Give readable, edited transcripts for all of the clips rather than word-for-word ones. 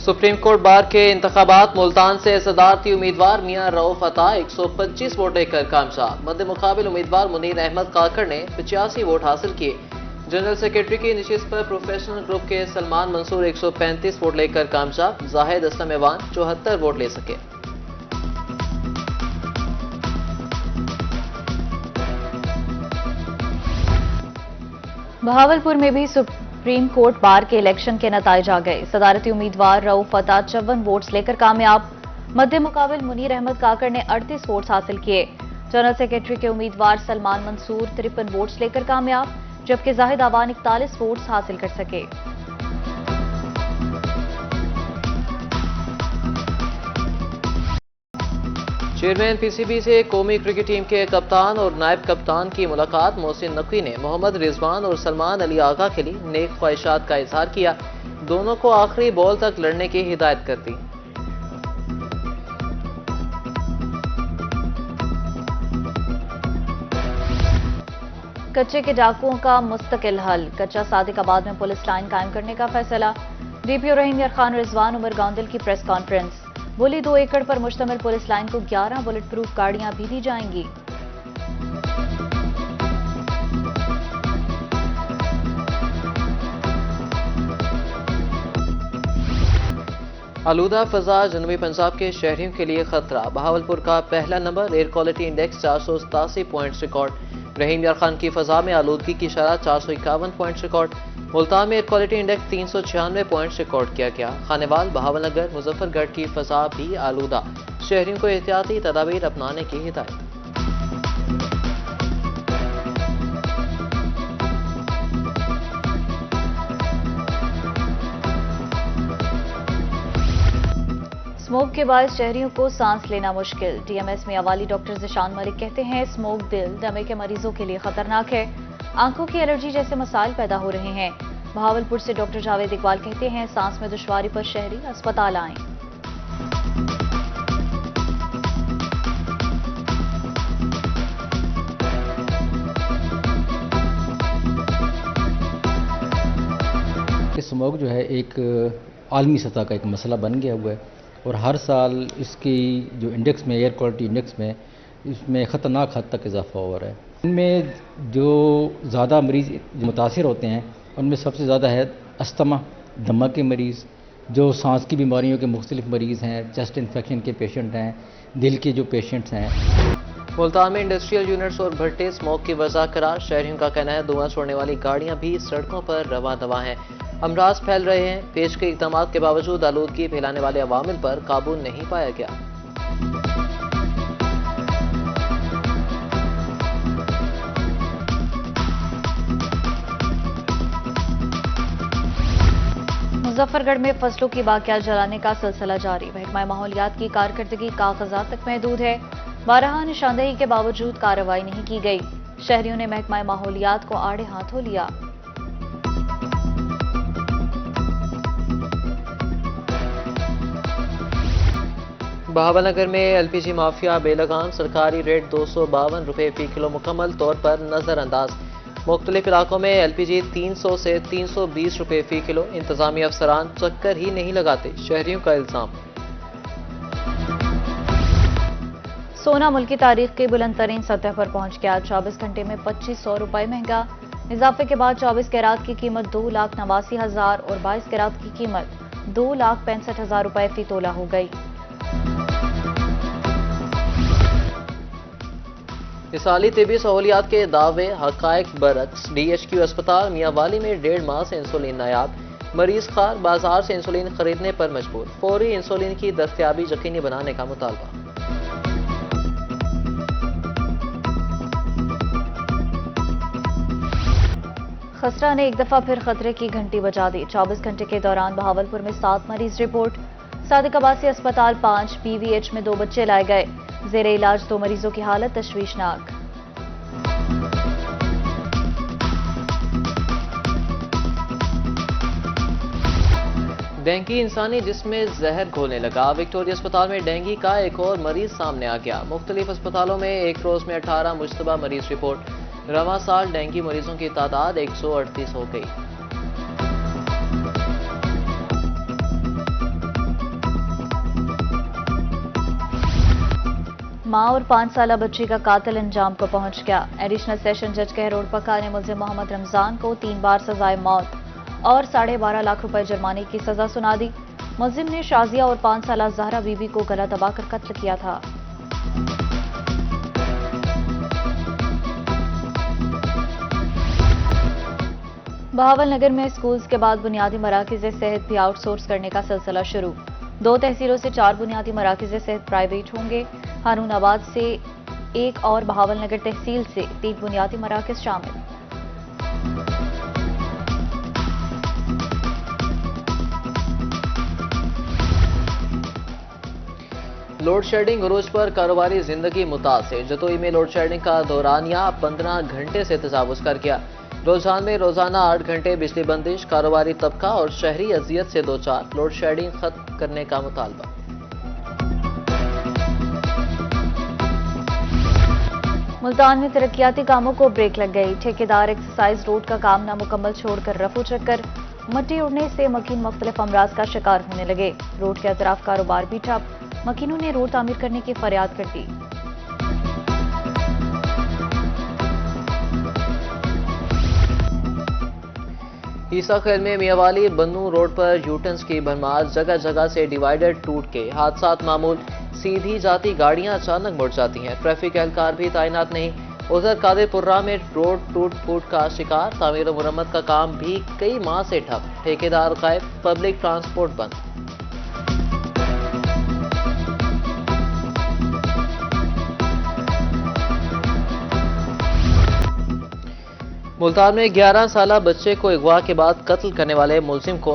Supreme court bar के इंतखाबात मुल्तान से सदारती उम्मीदवार मियां रऊफ अता 125 वोट लेकर कामयाब। मद्दे मुकाबिल उम्मीदवार मुनीर अहमद काकड़ ने 85 वोट हासिल किए। जनरल सेक्रेटरी की नशिस्त पर प्रोफेशनल ग्रुप के सलमान मंसूर 135 वोट लेकर कामयाब। जाहिद असलम एवान 74 वोट ले सके। बहावलपुर में भी सुप्रीम कोर्ट बार के इलेक्शन के नताइज आ गए। सदारती उम्मीदवार रऊफ अता 54 वोट्स लेकर कामयाब। मध्य मुकाबिल मुनीर अहमद काकड़ ने 38 वोट्स हासिल किए। जनरल सेक्रेटरी के उम्मीदवार सलमान मंसूर 53 वोट्स लेकर कामयाब, जबकि जाहिद आवान 41 वोट्स हासिल कर सके। चेयरमैन पीसीबी से कौमी क्रिकेट टीम के कप्तान और नायब कप्तान की मुलाकात। मोहसिन नकवी ने मोहम्मद रिजवान और सलमान अली आगा के लिए नेक ख्वाहिशात का इजहार किया। दोनों को आखिरी बॉल तक लड़ने की हिदायत कर दी। कच्चे के डाकुओं का मुस्तकिल हल। कच्चा सादिकाबाद में पुलिस लाइन कायम करने का फैसला। डीपीओ रहीम यार खान रिजवान उमर गांदिल की प्रेस कॉन्फ्रेंस। बोली 2 एकड़ पर मुश्तमिल पुलिस लाइन को 11 बुलेट प्रूफ गाड़ियां भी दी जाएंगी। आलूदा फजा जनूबी पंजाब के शहरियों के लिए खतरा। बहावलपुर का पहला number, air quality index 487 points record. Rahim Yar Khan की फजा में आलूदगी की शरह 451 पॉइंट्स रिकॉर्ड। मुल्तान में air quality index 396 points record किया गया। खानेवाल, बहावलनगर, मुजफ्फरगढ़ की फजा भी आलूदा। शहरियों को एहतियाती तदाबीर अपनाने की हिदायत। स्मोक के बाद शहरियों को सांस लेना मुश्किल। डीएमएस में अवाली डॉक्टर जिशान मलिक कहते हैं स्मोक दिल दमे के मरीजों के लिए खतरनाक है। आंखों की एलर्जी जैसे मसाइल पैदा हो रहे हैं। बहावलपुर से डॉक्टर जावेद इकबाल कहते हैं सांस में दुश्वारी पर शहरी अस्पताल आएं। स्मोक जो है एक आलमी सतह का एक मसला बन गया हुआ है और हर साल इसकी जो इंडेक्स में, एयर क्वालिटी इंडेक्स में, इसमें ख़तरनाक हद तक इजाफा हो रहा है। इनमें जो ज़्यादा मरीज़ मुतासिर होते हैं उनमें सबसे ज़्यादा है अस्थमा, दमा के मरीज़, जो सांस की बीमारियों के मुख्तलिफ मरीज़ हैं, चेस्ट इन्फेक्शन के पेशेंट हैं, दिल के जो पेशेंट्स हैं। मुल्तान में इंडस्ट्रियल यूनिट्स और भट्टे स्मोक की वजह करार। शहरियों का कहना है धुआं छोड़ने वाली गाड़ियां भी सड़कों पर रवा दवा हैं। अमराज फैल रहे हैं। पेश के इक़दाम के बावजूद आलूदगी फैलाने वाले अवामिल पर काबू नहीं पाया गया। मुजफ्फरगढ़ में फसलों की बाकियात जलाने का सिलसिला जारी। महकमा माहौलियात की कारकर्दगी कागजात तक महदूद है। 12 निशानदेही के बावजूद कार्रवाई नहीं की गई। शहरियों ने महकमा माहौलियात को आड़े हाथों लिया। बहावलनगर में एलपीजी माफिया बेलगाम। सरकारी रेट 252 रुपये फी किलो मुकम्मल तौर पर नजरअंदाज। मुख्तलिफ इलाकों में एलपीजी 300 से 320 रुपये फी किलो। इंतजामी अफसरान चक्कर ही नहीं लगाते, शहरियों का इल्जाम। सोना मुल्की तारीख की बुलंद तरीन सतह पर पहुंच गया। 24 घंटे में 2500 रुपये महंगा। इजाफे के बाद 24 कैरात की कीमत 2,89,000 और 22 कैरात की कीमत 2,65,000 रुपये फी तोला हो गई। मिसाली तिबी सहूलियात के दावे हकायक बरक्स। डीएचक्यू अस्पताल मियांवाली में 1.5 माह से इंसुलिन नायाब। मरीज खार बाजार से इंसुलिन खरीदने पर मजबूर। फौरी इंसुलिन की दस्तयाबी यकीनी बनाने का मुतालबा। खसरा ने एक दफा फिर खतरे की घंटी बजा दी। 24 घंटे के दौरान बहावलपुर में 7 मरीज रिपोर्ट। सादिकाबाद से अस्पताल 5, पीवीएच में 2 बच्चे लाए गए। जेरे इलाज 2 मरीजों की हालत तशवीशनाक। डेंगू इंसानी जिस्म में जहर घोलने लगा। विक्टोरिया अस्पताल में डेंगू का एक और मरीज सामने आ गया। मुख्तलिफ अस्पतालों में एक रोज में 18 मुश्तबा मरीज रिपोर्ट। रवां साल डेंगू मरीजों की तादाद 138 हो गई। मां और 5 साला बच्ची का कातिल अंजाम को पहुंच गया। एडिशनल सेशन जज कहरोड़ पक्का ने मुलजिम मोहम्मद रमजान को 3 बार सजाए मौत और 12.5 लाख रुपए जुर्माने की सजा सुना दी। मुलजिम ने शाजिया और 5 साला जहरा बीबी को गला दबाकर कत्ल किया था। बहावलनगर में स्कूल्स के बाद बुनियादी मराकज़ सेहत भी आउटसोर्स करने का सिलसिला शुरू। 2 तहसीलों से 4 बुनियादी मराकज़ सेहत प्राइवेट होंगे। हारूनाबाद से 1 और बहावलनगर तहसील से 3 बुनियादी मराकज़ शामिल। लोड शेडिंग उरूज पर कारोबारी जिंदगी मुतासिर। जतोई में लोड शेडिंग का दौरानिया 15 घंटे से तजावुज कर गया। रुझान में रोजाना 8 घंटे बिजली बंदिश, कारोबारी तबका और शहरी अजियत से दो चार। लोड शेडिंग खत्म करने का मुतालबा। मुल्तान में तरक्याती कामों को ब्रेक लग गई। ठेकेदार एक्सरसाइज रोड का काम नामुकम्मल छोड़कर रफू चक्कर। मट्टी उड़ने से मकीन मुख्तलिफ अमराज का शिकार होने लगे। रोड के अतराफ कारोबार भी ठप। मकीनों ने रोड तामीर करने की फरियाद कर दी। ईसा खैल में मियावाली बन्नू रोड पर यूटर्न्स की भरमार। जगह जगह से डिवाइडर टूट के हादसात मामूल। सीधी जाती गाड़ियां अचानक मुड़ जाती हैं। ट्रैफिक एहलकार भी तैनात नहीं। उधर कादिरपुरा में रोड टूट फूट का शिकार। तामीर और मुरम्मत का काम भी कई माह से ठप। ठेकेदार गायब, पब्लिक ट्रांसपोर्ट बंद। मुल्तान में 11 साला बच्चे को अगवा के बाद कत्ल करने वाले मुलजिम को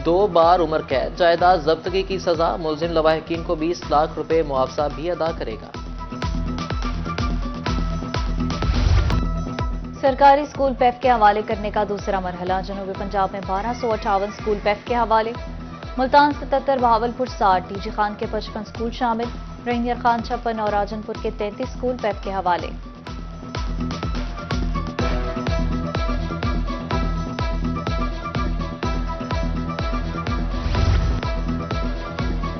2 बार उम्र कैद, जायदाद जब्तगी की सजा। मुलजिम लवाहिकीन को 20 लाख रुपए मुआवजा भी अदा करेगा। सरकारी स्कूल पैफ के हवाले करने का दूसरा मरहला। जनूबी पंजाब में 1258 स्कूल पैफ के हवाले। मुल्तान 77, बहावलपुर 60, डीजी खान के 55 स्कूल शामिल। रहीम यार खान 56 और राजनपुर के 33 स्कूल पैफ के हवाले।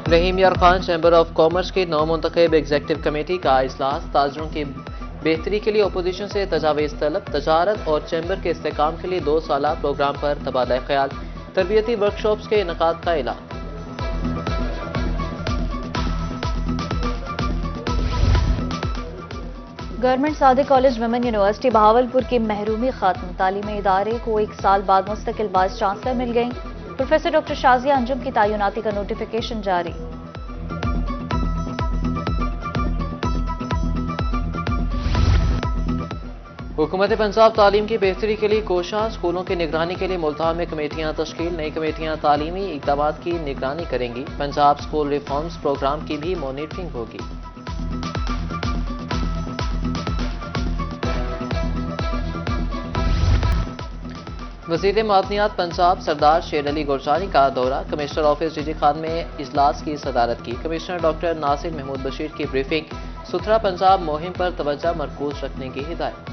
रहीम Yar Khan chamber of commerce की नौमुंतखब एग्जेक्टिव कमेटी का इजलास। ताजरों की बेहतरी के लिए अपोजिशन से तजावीज़ तलब। तजारत और चैम्बर के इस्तेकाम के लिए 2 साला प्रोग्राम पर तबादला ख्याल। तरबियती वर्कशॉप्स के इनकाद का ऐलान। Government Sadiq college women university Bahawalpur की महरूमी खत्म। तालीमी इदारे को 1 साल बाद मुस्तकिल वाइस चांसलर मिल गई। प्रोफेसर डॉक्टर शाजिया अंजुम की तैनाती का नोटिफिकेशन जारी। हुकूमत पंजाब तालीम की बेहतरी के लिए कोशा। स्कूलों की निगरानी के लिए मुल्तान में कमेटियां तश्कील। नई कमेटियां तालीमी इक़दाम की निगरानी करेंगी। पंजाब स्कूल रिफॉर्म्स प्रोग्राम की भी मॉनिटरिंग होगी। वज़ीर मादनियात पंजाब सरदार शेर अली गुरजानी का दौरा। कमिश्नर ऑफिस डीजी खान में इजलास की सदारत की। कमिश्नर डॉक्टर नासिर महमूद बशीर की ब्रीफिंग। सुथरा पंजाब मुहिम पर तवज्जो मरकूज रखने की हिदायत।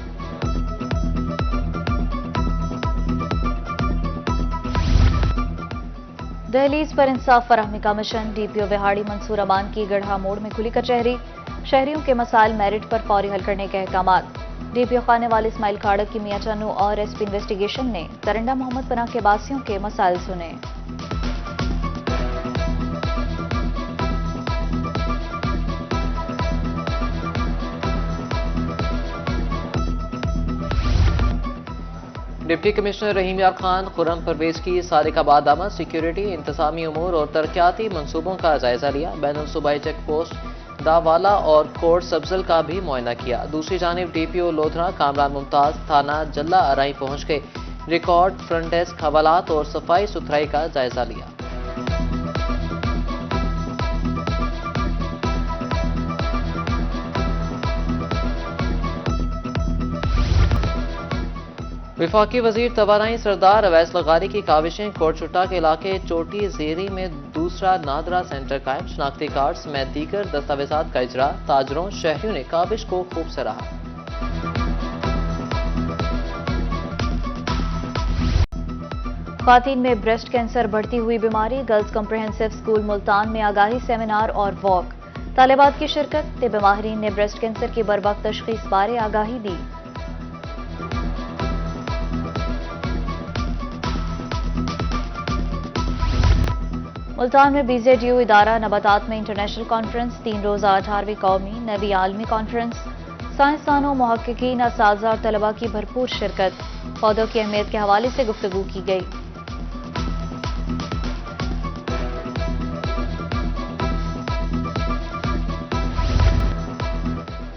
दहलीज पर इंसाफ फराहमी का मिशन। डीपीओ विहाड़ी मंसूर अमान की गढ़ा मोड़ में खुली कचहरी। शहरियों के मसाइल मेरिट पर फौरी हल करने के अहकामात। डीपीओ खाने वाले इस्माइल खाड़क की मियां चन्नू और एसपी इन्वेस्टिगेशन ने तरंडा मोहम्मद पनाह के बासियों के मसाइल सुने। डिप्टी कमिश्नर रहीम यार खान खुर्रम परवेज की सादिकाबाद आमद। सिक्योरिटी, इंतजामी उमूर और तरक्याती मनसूबों का जायजा लिया। बैनुल सूबाई चेक पोस्ट दावाला और कोर्ट सब्जल का भी मुआयना किया। दूसरी जानिब डीपीओ लोधरा कामरान मुमताज थाना जल्ला अराई पहुंच गए। रिकॉर्ड, फ्रंट डेस्क, हवालात और सफाई सुथराई का जायजा लिया। विफाकी वजीर तवानाई सरदार अवैस लगारी की काविशें। कोटशुट्टा के इलाके चोटी जेरी में दूसरा नादरा सेंटर कायम। शनाख्ती कार्ड समेत दीगर दस्तावेजात का इजरा। ताजरों, शहरियों ने काविश को खूब सराहा। ख्वातीन में ब्रेस्ट कैंसर बढ़ती हुई बीमारी। गर्ल्स कॉम्प्रिहेंसिव स्कूल मुल्तान में आगाही सेमिनार और वॉक। तालिबात की शिरकत, तिब माहिरीन ने ब्रेस्ट कैंसर की बरवक्त तशखीस बारे आगाही दी। मुल्तान में BZU इदारा नबातात में इंटरनेशनल कॉन्फ्रेंस, 3 रोज़ा 18वीं कौमी नवी आलमी कॉन्फ्रेंस, साइंसदानों, मुहक्किकीन, असातिज़ा और तलबा की भरपूर शिरकत। पौधों की अहमियत के हवाले से गुफ्तगू की गई।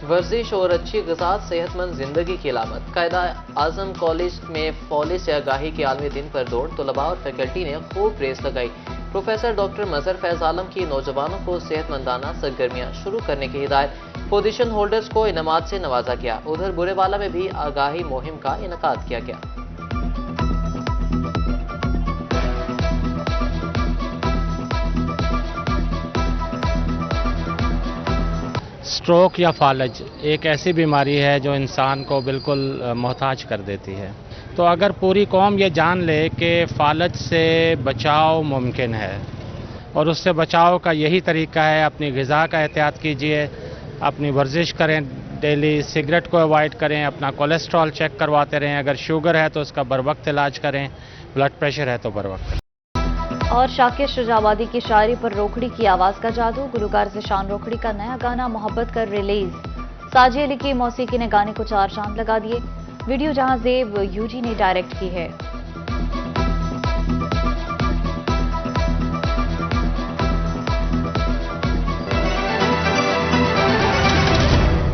वर्जिश और अच्छी ग़िज़ा सेहतमंद जिंदगी की अलामत। कायदा आजम कॉलेज में फौली से आगाही के आलमी दिन पर दौड़, तलबा और फैकल्टी ने खूब रेस लगाई। प्रोफेसर डॉक्टर मजहर फैज आलम की नौजवानों को सेहतमंदाना सरगर्मियां शुरू करने की हिदायत। पोजीशन होल्डर्स को इनामात से नवाजा गया। उधर बुरेवाला में भी आगाही मुहिम का इनेकाद किया गया। स्ट्रोक या फालज एक ऐसी बीमारी है जो इंसान को बिल्कुल मोहताज कर देती है। तो अगर पूरी कौम ये जान ले कि फालज से बचाव मुमकिन है और उससे बचाव का यही तरीका है, अपनी ग़िज़ा का एहतियात कीजिए, अपनी वर्जिश करें, डेली सिगरेट को अवॉइड करें, अपना कोलेस्ट्रॉल चेक करवाते रहें, अगर शुगर है तो उसका बर वक्त इलाज करें, ब्लड प्रेशर है तो बर वक्त। और शाकिर शुजाबादी की शायरी पर रोकड़ी की आवाज़ का जादू। गुलकार ज़िशान रोकड़ी का नया गाना मोहब्बत कर रिलीज। साजी अली की मौसीकी ने गाने को 4 चांद लगा दिए। वीडियो जहां ज़ेब यूजी ने डायरेक्ट की है।